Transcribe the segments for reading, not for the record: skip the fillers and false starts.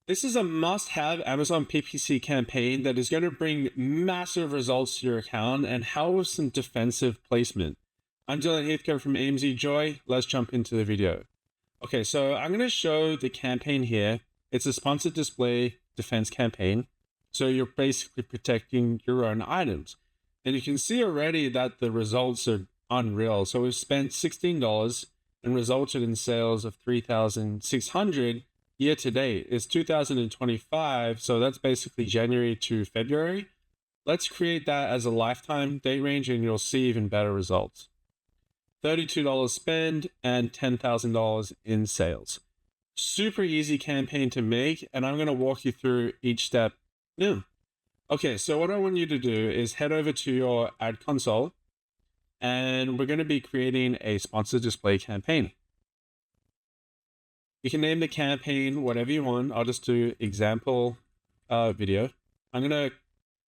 This is a must-have Amazon PPC campaign that is going to bring massive results to your account and help with some defensive placement. I'm Dylan Heathcote from AMZ Joy. Let's jump into the video. Okay, so I'm going to show the campaign here. It's a sponsored display defense campaign. So you're basically protecting your own items. And you can see already that the results are unreal. So we've spent $16 and resulted in sales of $3,600 year to date. It's 2025, so that's basically January to February. Let's create that as a lifetime date range and you'll see even better results. $32 spend and $10,000 in sales. Super easy campaign to make, and I'm going to walk you through each step now. Okay, so what I want you to do is head over to your ad console, and we're going to be creating a sponsored display campaign. You can name the campaign whatever you want. I'll just do example video. I'm going to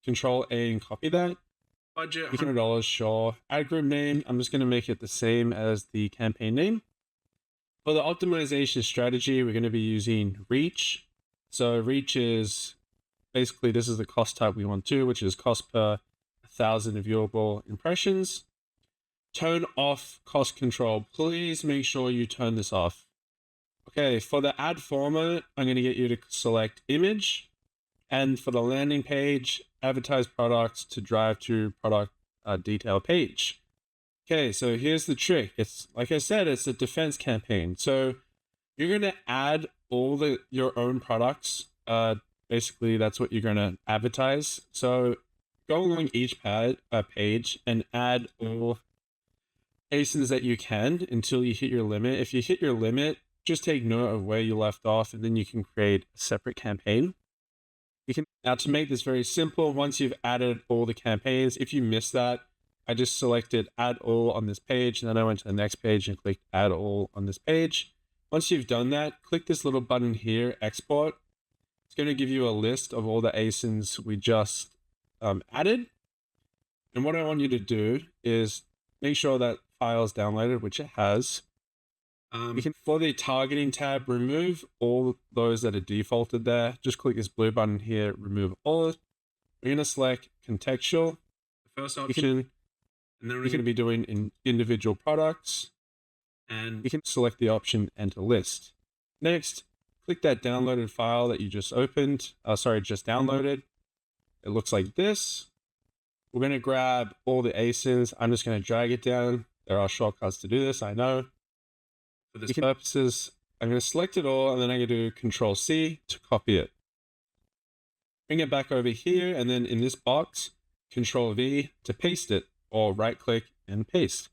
Control A and copy that. Budget $100, sure. Ad group name, I'm just going to make it the same as the campaign name. For the optimization strategy, we're going to be using reach. So reach is basically, this is the cost type we want to, which is cost per 1,000 viewable impressions. Turn off cost control. Please make sure you turn this off. Okay, for the ad format, I'm going to get you to select image. And for the landing page, advertise products to drive to product detail page. Okay, so here's the trick. It's like I said, it's a defense campaign. So you're going to add all your own products. Basically, that's what you're going to advertise. So go along each page and add all ASINs that you can until you hit your limit. If you hit your limit, just take note of where you left off, and then you can create a separate campaign. Now, to make this very simple, once you've added all the campaigns, if you missed that, I just selected add all on this page, and then I went to the next page and clicked add all on this page. Once you've done that, click this little button here, export. It's going to give you a list of all the ASINs we just added. And what I want you to do is make sure that file is downloaded, which it has. For the targeting tab, remove all those that are defaulted there. Just click this blue button here, remove all. We're going to select contextual, the first option, and then we're going to be doing individual products, and you can select the option enter list. Next, click that downloaded file that you just opened, just downloaded. It looks like this. We're going to grab all the ASINs. I'm just going to drag it down. There are shortcuts to do this, I know. For this purposes, I'm going to select it all, and then I'm going to do Control C to copy it. Bring it back over here, and then in this box, Control V to paste it, or right click and paste.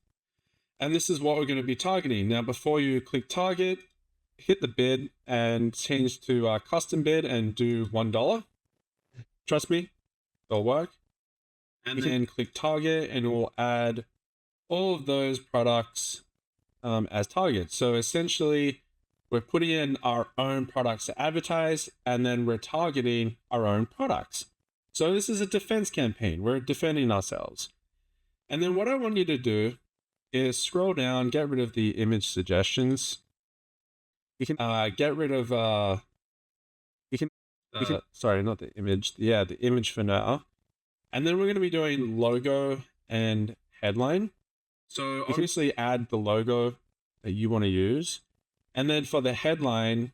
And this is what we're going to be targeting. Now, before you click target, hit the bid and change to custom bid and do $1. Trust me, it'll work. And then click target, and we'll add all of those products as targets. So essentially, we're putting in our own products to advertise, and then we're targeting our own products. So this is a defense campaign. We're defending ourselves. And then what I want you to do is scroll down, get rid of the image suggestions. You can get rid of, sorry, not the image. Yeah, the image for now. And then we're going to be doing logo and headline. So obviously add the logo that you want to use. And then for the headline,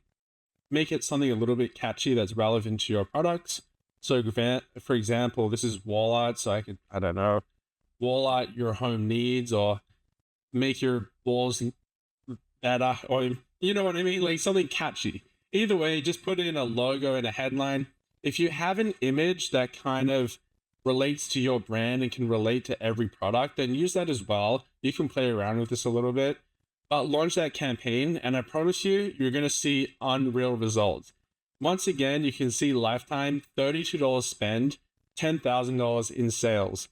make it something a little bit catchy that's relevant to your products. So for example, this is wall art. So I don't know, wall art your home needs, or make your walls better, or you know what I mean? Like something catchy. Either way, just put in a logo and a headline. If you have an image that kind of relates to your brand and can relate to every product, then use that as well. You can play around with this a little bit, but launch that campaign, and I promise you, you're going to see unreal results. Once again, you can see lifetime, $32 spend, $10,000 in sales.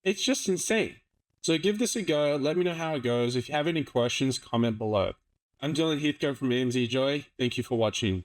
It's just insane. So give this a go. Let me know how it goes. If you have any questions, comment below. I'm Dylan Heathcote from AMZ Joy. Thank you for watching.